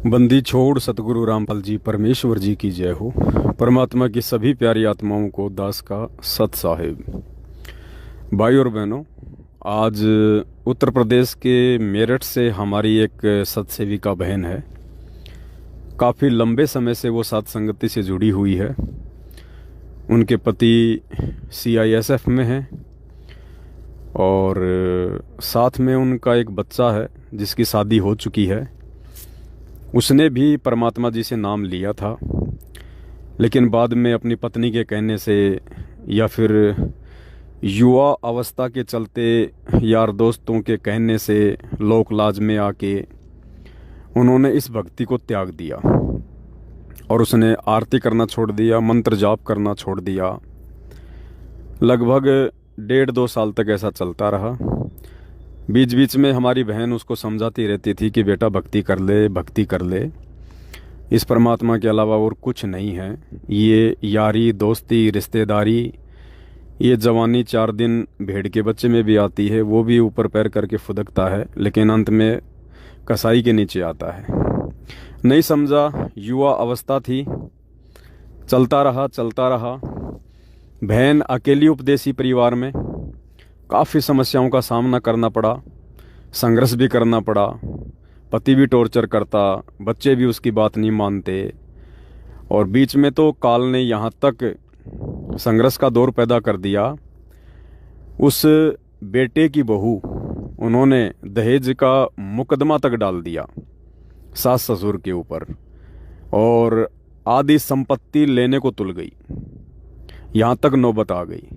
बंदी छोड़ सतगुरु रामपाल जी परमेश्वर जी की जय हो। परमात्मा की सभी प्यारी आत्माओं को दास का सत साहिब। भाई और बहनों, आज उत्तर प्रदेश के मेरठ से हमारी एक सत्सेविका बहन है। काफ़ी लंबे समय से वो साथ संगति से जुड़ी हुई है। उनके पति CISF में हैं और साथ में उनका एक बच्चा है जिसकी शादी हो चुकी है। उसने भी परमात्मा जी से नाम लिया था, लेकिन बाद में अपनी पत्नी के कहने से या फिर युवा अवस्था के चलते यार दोस्तों के कहने से लोक लाज में आके उन्होंने इस भक्ति को त्याग दिया और उसने आरती करना छोड़ दिया, मंत्र जाप करना छोड़ दिया। लगभग 1.5-2 साल तक ऐसा चलता रहा। बीच बीच में हमारी बहन उसको समझाती रहती थी कि बेटा भक्ति कर ले, भक्ति कर ले, इस परमात्मा के अलावा और कुछ नहीं है। ये यारी दोस्ती रिश्तेदारी, ये जवानी 4 दिन भेड़ के बच्चे में भी आती है, वो भी ऊपर पैर करके फुदकता है, लेकिन अंत में कसाई के नीचे आता है। नहीं समझा, युवा अवस्था थी, चलता रहा। बहन अकेली उपदेशी परिवार में काफ़ी समस्याओं का सामना करना पड़ा, संघर्ष भी करना पड़ा। पति भी टॉर्चर करता, बच्चे भी उसकी बात नहीं मानते, और बीच में तो काल ने यहाँ तक संघर्ष का दौर पैदा कर दिया। उस बेटे की बहू उन्होंने दहेज का मुकदमा तक डाल दिया सास ससुर के ऊपर, और आधी संपत्ति लेने को तुल गई। यहाँ तक नौबत आ गई,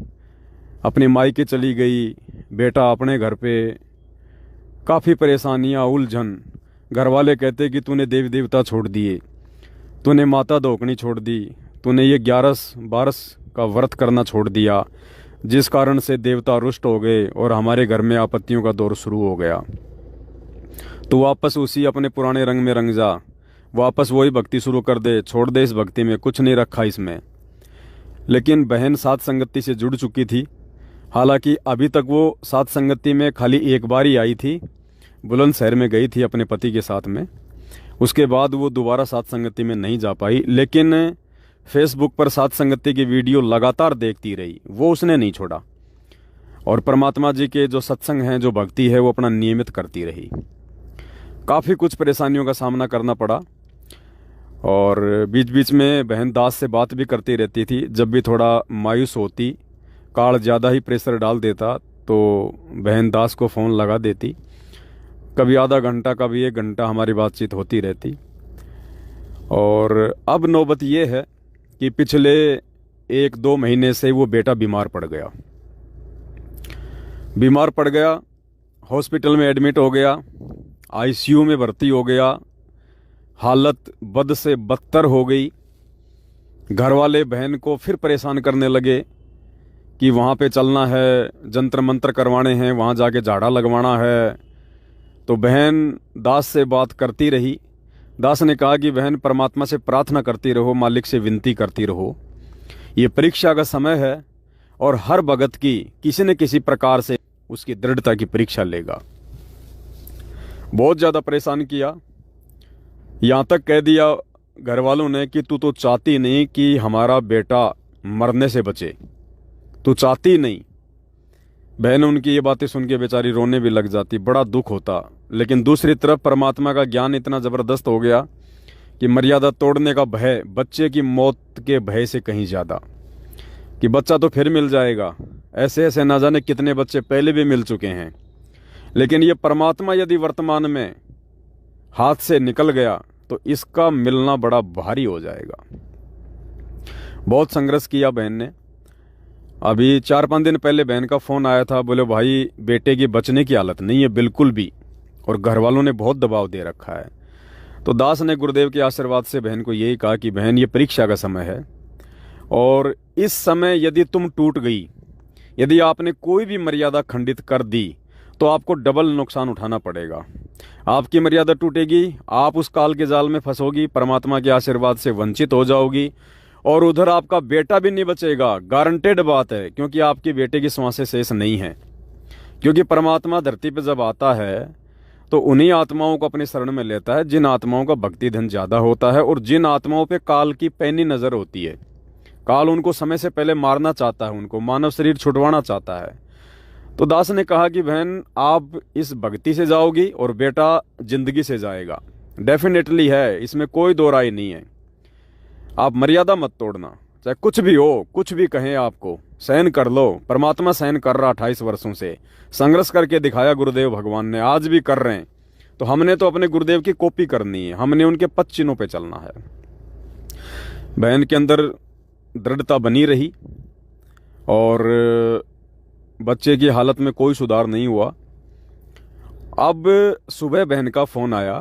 अपनी मायके चली गई, बेटा अपने घर पे। काफ़ी परेशानियाँ, उलझन। घर वाले कहते कि तूने देवी देवता छोड़ दिए, तूने माता धोकनी छोड़ दी, तूने ये 11-12 का व्रत करना छोड़ दिया, जिस कारण से देवता रुष्ट हो गए और हमारे घर में आपत्तियों का दौर शुरू हो गया। तो वापस उसी अपने पुराने रंग में रंग जा, वापस वही भक्ति शुरू कर दे, छोड़ दे इस भक्ति में, कुछ नहीं रखा इसमें। लेकिन बहन साथ संगति से जुड़ चुकी थी। हालांकि अभी तक वो साथ संगति में खाली एक बार ही आई थी, बुलंदशहर में गई थी अपने पति के साथ में। उसके बाद वो दोबारा साथ संगति में नहीं जा पाई, लेकिन फेसबुक पर साथ संगति की वीडियो लगातार देखती रही, वो उसने नहीं छोड़ा। और परमात्मा जी के जो सत्संग हैं, जो भक्ति है, वो अपना नियमित करती रही। काफ़ी कुछ परेशानियों का सामना करना पड़ा, और बीच बीच में बहन दास से बात भी करती रहती थी। जब भी थोड़ा मायूस होती, काल ज़्यादा ही प्रेशर डाल देता, तो बहन दास को फ़ोन लगा देती। कभी आधा घंटा, कभी 1 घंटा हमारी बातचीत होती रहती। और अब नौबत ये है कि पिछले 1-2 महीने से वो बेटा बीमार पड़ गया, हॉस्पिटल में एडमिट हो गया, ICU में भर्ती हो गया। हालत बद से बदतर हो गई। घर वाले बहन को फिर परेशान करने लगे कि वहाँ पे चलना है, जंतर मंत्र करवाने हैं, वहाँ जाके झाड़ा लगवाना है। तो बहन दास से बात करती रही। दास ने कहा कि बहन, परमात्मा से प्रार्थना करती रहो, मालिक से विनती करती रहो। ये परीक्षा का समय है और हर भगत की किसी न किसी प्रकार से उसकी दृढ़ता की परीक्षा लेगा। बहुत ज़्यादा परेशान किया, यहाँ तक कह दिया घर वालों ने कि तू तो चाहती नहीं कि हमारा बेटा मरने से बचे, तू चाहती नहीं। बहन उनकी ये बातें सुन के बेचारी रोने भी लग जाती, बड़ा दुख होता। लेकिन दूसरी तरफ परमात्मा का ज्ञान इतना ज़बरदस्त हो गया कि मर्यादा तोड़ने का भय बच्चे की मौत के भय से कहीं ज़्यादा, कि बच्चा तो फिर मिल जाएगा। ऐसे ऐसे ना जाने कितने बच्चे पहले भी मिल चुके हैं, लेकिन ये परमात्मा यदि वर्तमान में हाथ से निकल गया तो इसका मिलना बड़ा भारी हो जाएगा। बहुत संघर्ष किया बहन ने। अभी 4-5 दिन पहले बहन का फ़ोन आया था, बोले भाई बेटे की बचने की हालत नहीं है बिल्कुल भी, और घर वालों ने बहुत दबाव दे रखा है। तो दास ने गुरुदेव के आशीर्वाद से बहन को यही कहा कि बहन, ये परीक्षा का समय है, और इस समय यदि तुम टूट गई, यदि आपने कोई भी मर्यादा खंडित कर दी, तो आपको डबल नुकसान उठाना पड़ेगा। आपकी मर्यादा टूटेगी, आप उस काल के जाल में फंसोगी, परमात्मा के आशीर्वाद से वंचित हो जाओगी, और उधर आपका बेटा भी नहीं बचेगा, गारंटेड बात है, क्योंकि आपके बेटे की सांसें शेष नहीं है। क्योंकि परमात्मा धरती पर जब आता है तो उन्हीं आत्माओं को अपनी शरण में लेता है जिन आत्माओं का भक्ति धन ज़्यादा होता है और जिन आत्माओं पे काल की पैनी नज़र होती है। काल उनको समय से पहले मारना चाहता है, उनको मानव शरीर छुड़वाना चाहता है। तो दास ने कहा कि बहन आप इस भक्ति से जाओगी और बेटा जिंदगी से जाएगा, डेफिनेटली है, इसमें कोई दो राय नहीं है। आप मर्यादा मत तोड़ना, चाहे कुछ भी हो, कुछ भी कहें आपको, सहन कर लो। परमात्मा सहन कर रहा 28 वर्षों से, संघर्ष करके दिखाया गुरुदेव भगवान ने, आज भी कर रहे हैं। तो हमने तो अपने गुरुदेव की कॉपी करनी है, हमने उनके पद चिन्हों पे चलना है। बहन के अंदर दृढ़ता बनी रही और बच्चे की हालत में कोई सुधार नहीं हुआ। अब सुबह बहन का फोन आया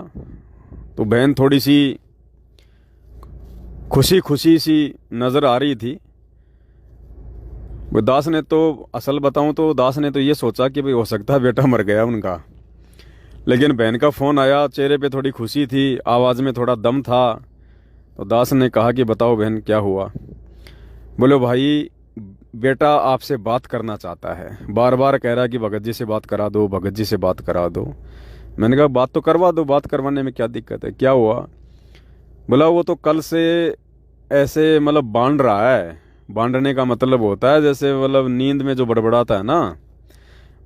तो बहन थोड़ी सी खुशी खुशी सी नज़र आ रही थी। दास ने तो, असल बताऊं तो दास ने तो ये सोचा कि भाई हो सकता है बेटा मर गया उनका, लेकिन बहन का फ़ोन आया, चेहरे पे थोड़ी खुशी थी, आवाज़ में थोड़ा दम था। तो दास ने कहा कि बताओ बहन क्या हुआ। बोले भाई बेटा आपसे बात करना चाहता है, बार बार कह रहा है कि भगत जी से बात करा दो, भगत जी से बात करा दो। मैंने कहा बात तो करवा दो, बात करवाने में क्या दिक्कत है, क्या हुआ। बोला वो तो कल से ऐसे मतलब बांध रहा है। बांधने का मतलब होता है जैसे मतलब नींद में जो बड़बड़ाता है ना।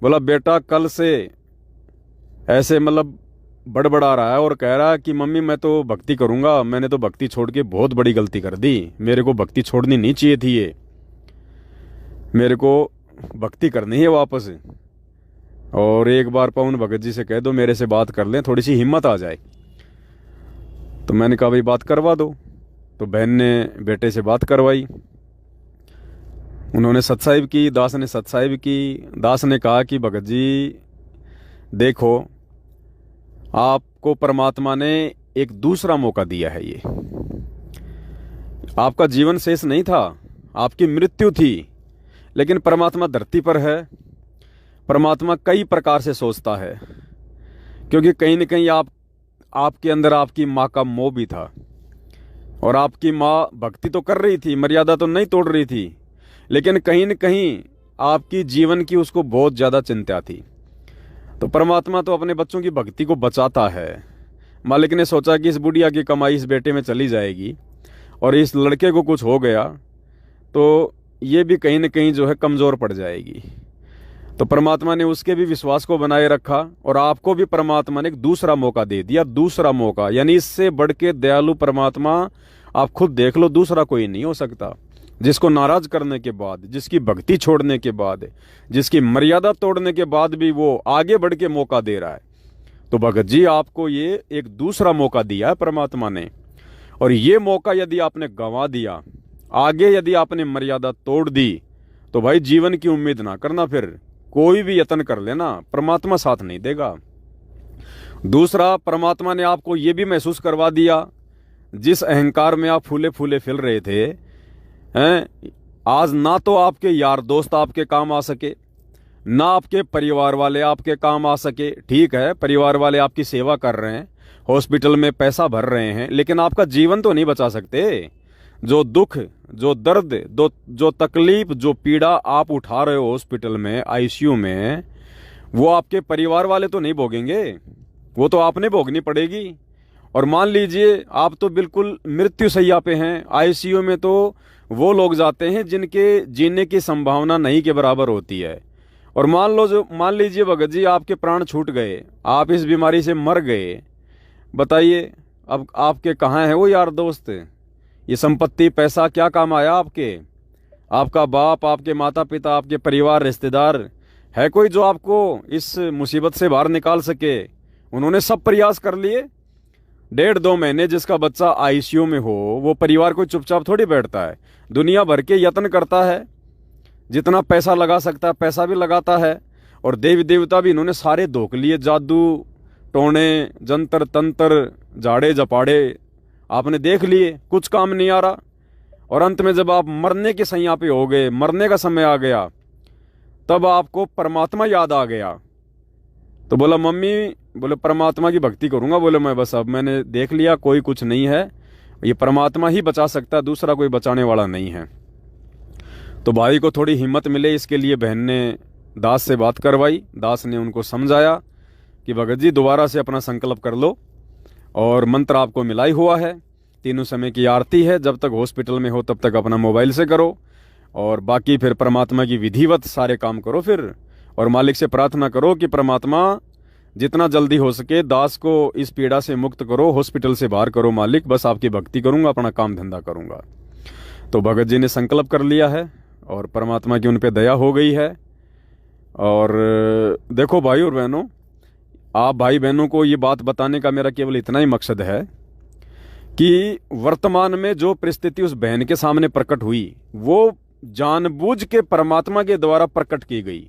बोला बेटा कल से ऐसे मतलब बड़बड़ा रहा है और कह रहा है कि मम्मी मैं तो भक्ति करूंगा, मैंने तो भक्ति छोड़ के बहुत बड़ी गलती कर दी, मेरे को भक्ति छोड़नी नहीं चाहिए थी, ये मेरे को भक्ति करनी है वापस। और एक बार पवन भगत जी से कह दो मेरे से बात कर लें, थोड़ी सी हिम्मत आ जाए। तो मैंने कहा भाई बात करवा दो। तो बहन ने बेटे से बात करवाई, उन्होंने सत्साहिब की, दास ने सत्साहिब की। दास ने कहा कि भगत जी देखो आपको परमात्मा ने एक दूसरा मौका दिया है, ये आपका जीवन शेष नहीं था, आपकी मृत्यु थी, लेकिन परमात्मा धरती पर है। परमात्मा कई प्रकार से सोचता है, क्योंकि कहीं न कहीं आपके अंदर आपकी माँ का मोह भी था और आपकी माँ भक्ति तो कर रही थी, मर्यादा तो नहीं तोड़ रही थी, लेकिन कहीं न कहीं आपकी जीवन की उसको बहुत ज़्यादा चिंता थी। तो परमात्मा तो अपने बच्चों की भक्ति को बचाता है। मालिक ने सोचा कि इस बुढ़िया की कमाई इस बेटे में चली जाएगी और इस लड़के को कुछ हो गया तो ये भी कहीं न कहीं जो है कमज़ोर पड़ जाएगी। तो परमात्मा ने उसके भी विश्वास को बनाए रखा और आपको भी परमात्मा ने एक दूसरा मौका दे दिया। दूसरा मौका यानी इससे बढ़ के दयालु परमात्मा आप खुद देख लो, दूसरा कोई नहीं हो सकता। जिसको नाराज करने के बाद, जिसकी भक्ति छोड़ने के बाद, जिसकी मर्यादा तोड़ने के बाद भी वो आगे बढ़ के मौका दे रहा है। तो भगत जी आपको ये एक दूसरा मौका दिया है परमात्मा ने, और ये मौका यदि आपने गंवा दिया, आगे यदि आपने मर्यादा तोड़ दी, तो भाई जीवन की उम्मीद ना करना, फिर कोई भी यत्न कर लेना परमात्मा साथ नहीं देगा। दूसरा, परमात्मा ने आपको ये भी महसूस करवा दिया, जिस अहंकार में आप फूले फूले फिर रहे थे हैं, आज ना तो आपके यार दोस्त आपके काम आ सके, ना आपके परिवार वाले आपके काम आ सके। ठीक है, परिवार वाले आपकी सेवा कर रहे हैं, हॉस्पिटल में पैसा भर रहे हैं, लेकिन आपका जीवन तो नहीं बचा सकते। जो दुख, जो दर्द, जो तकलीफ, जो पीड़ा आप उठा रहे हो हॉस्पिटल में, आईसीयू में, वो आपके परिवार वाले तो नहीं भोगेंगे, वो तो आपने भोगनी पड़ेगी। और मान लीजिए आप तो बिल्कुल मृत्यु शैया पे हैं, आईसीयू में तो वो लोग जाते हैं जिनके जीने की संभावना नहीं के बराबर होती है। और मान लीजिए भगत जी आपके प्राण छूट गए, आप इस बीमारी से मर गए, बताइए अब आपके कहाँ है वो यार दोस्त? ये संपत्ति पैसा क्या काम आया आपके? आपका बाप, आपके माता पिता, आपके परिवार, रिश्तेदार है कोई जो आपको इस मुसीबत से बाहर निकाल सके? उन्होंने सब प्रयास कर लिए। 1.5-2 महीने जिसका बच्चा आईसीयू में हो, वो परिवार कोई चुपचाप थोड़ी बैठता है, दुनिया भर के यत्न करता है, जितना पैसा लगा सकता है पैसा भी लगाता है। और देवी देवता भी इन्होंने सारे धोख लिए, जादू टोने, जंतर तंत्र, झाड़े जपाड़े आपने देख लिए, कुछ काम नहीं आ रहा। और अंत में जब आप मरने के सैया पे हो गए, मरने का समय आ गया, तब आपको परमात्मा याद आ गया। तो बोला मम्मी, बोले परमात्मा की भक्ति करूंगा। बोले मैं बस अब मैंने देख लिया, कोई कुछ नहीं है, ये परमात्मा ही बचा सकता है, दूसरा कोई बचाने वाला नहीं है। तो भाई को थोड़ी हिम्मत मिले, इसके लिए बहन ने दास से बात करवाई। दास ने उनको समझाया कि भगत जी दोबारा से अपना संकल्प कर लो, और मंत्र आपको मिला ही हुआ है, तीनों समय की आरती है, जब तक हॉस्पिटल में हो तब तक अपना मोबाइल से करो, और बाकी फिर परमात्मा की विधिवत सारे काम करो फिर, और मालिक से प्रार्थना करो कि परमात्मा जितना जल्दी हो सके दास को इस पीड़ा से मुक्त करो, हॉस्पिटल से बाहर करो मालिक, बस आपकी भक्ति करूंगा, अपना काम धंधा करूंगा। तो भगत जी ने संकल्प कर लिया है और परमात्मा की उन पे दया हो गई है। और देखो भाई और बहनों, आप भाई बहनों को ये बात बताने का मेरा केवल इतना ही मकसद है कि वर्तमान में जो परिस्थिति उस बहन के सामने प्रकट हुई वो जानबूझ के परमात्मा के द्वारा प्रकट की गई।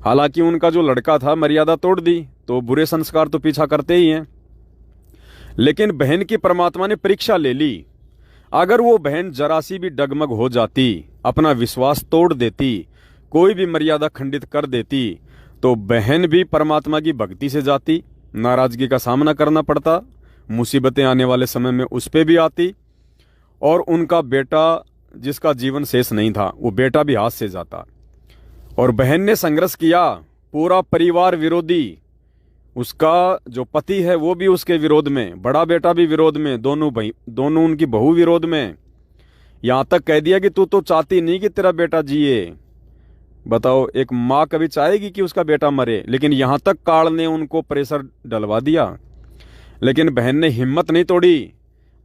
हालांकि उनका जो लड़का था मर्यादा तोड़ दी, तो बुरे संस्कार तो पीछा करते ही हैं, लेकिन बहन की परमात्मा ने परीक्षा ले ली। अगर वो बहन जरा सी भी डगमग हो जाती, अपना विश्वास तोड़ देती, कोई भी मर्यादा खंडित कर देती, तो बहन भी परमात्मा की भक्ति से जाती, नाराजगी का सामना करना पड़ता, मुसीबतें आने वाले समय में उस पे भी आती, और उनका बेटा जिसका जीवन शेष नहीं था वो बेटा भी हाथ से जाता। और बहन ने संघर्ष किया, पूरा परिवार विरोधी, उसका जो पति है वो भी उसके विरोध में, बड़ा बेटा भी विरोध में, दोनों उनकी बहू विरोध में, यहां तक कह दिया कि तू तो चाहती नहीं कि तेरा बेटा जिए। बताओ, एक माँ कभी चाहेगी कि उसका बेटा मरे, लेकिन यहां तक काल ने उनको प्रेशर डलवा दिया। लेकिन बहन ने हिम्मत नहीं तोड़ी,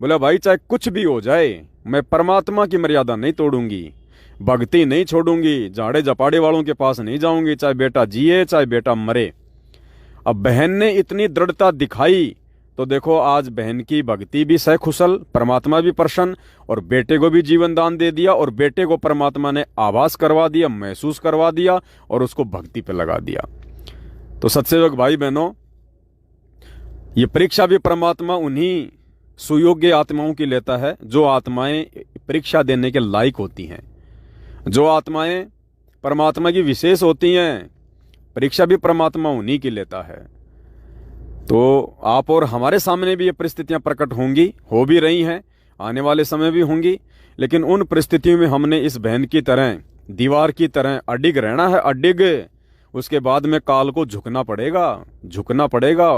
बोला भाई चाहे कुछ भी हो जाए मैं परमात्मा की मर्यादा नहीं तोड़ूंगी, भक्ति नहीं छोड़ूंगी, झाड़े झपाड़े वालों के पास नहीं जाऊंगी, चाहे बेटा जिए चाहे बेटा मरे। अब बहन ने इतनी दृढ़ता दिखाई तो देखो आज बहन की भक्ति भी सकुशल, परमात्मा भी प्रसन्न, और बेटे को भी जीवन दान दे दिया, और बेटे को परमात्मा ने आभास करवा दिया, महसूस करवा दिया, और उसको भक्ति पे लगा दिया। तो सत्सेवक भाई बहनों, ये परीक्षा भी परमात्मा उन्हीं सुयोग्य आत्माओं की लेता है जो आत्माएं परीक्षा देने के लायक होती हैं, जो आत्माएं परमात्मा की विशेष होती हैं, परीक्षा भी परमात्मा उन्हीं की लेता है। तो आप और हमारे सामने भी ये परिस्थितियां प्रकट होंगी, हो भी रही हैं, आने वाले समय भी होंगी, लेकिन उन परिस्थितियों में हमने इस बहन की तरह, दीवार की तरह अडिग रहना है, अडिग। उसके बाद में काल को झुकना पड़ेगा, झुकना पड़ेगा।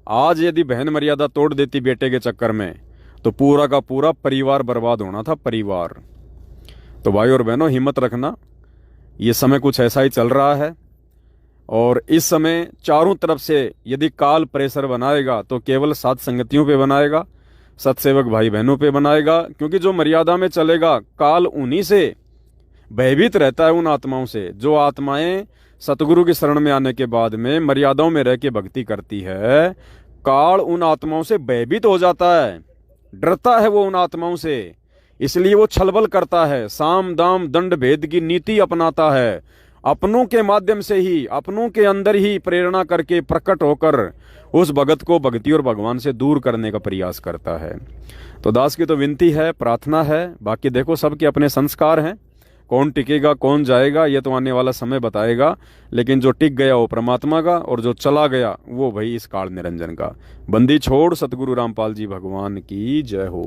आज यदि बहन मर्यादा तोड़ देती बेटे के चक्कर में, तो पूरा का पूरा परिवार बर्बाद होना था, परिवार। तो भाई और बहनों, हिम्मत रखना, ये समय कुछ ऐसा ही चल रहा है, और इस समय चारों तरफ से यदि काल प्रेशर बनाएगा तो केवल सात संगतियों पे बनाएगा, सत्सेवक भाई बहनों पे बनाएगा, क्योंकि जो मर्यादा में चलेगा काल उन्हीं से भयभीत रहता है, उन आत्माओं से। जो आत्माएं सतगुरु की शरण में आने के बाद में मर्यादाओं में रह के भक्ति करती है, काल उन आत्माओं से भयभीत हो जाता है, डरता है वो उन आत्माओं से, इसलिए वो छलबल करता है, साम दाम दंड भेद की नीति अपनाता है, अपनों के माध्यम से ही, अपनों के अंदर ही प्रेरणा करके प्रकट होकर उस भगत को भक्ति और भगवान से दूर करने का प्रयास करता है। तो दास की तो विनती है, प्रार्थना है, बाकी देखो सबके अपने संस्कार हैं, कौन टिकेगा कौन जाएगा ये तो आने वाला समय बताएगा, लेकिन जो टिक गया वो परमात्मा का, और जो चला गया वो भाई इस काल निरंजन का। बंदी छोड़ सतगुरु रामपाल जी भगवान की जय हो।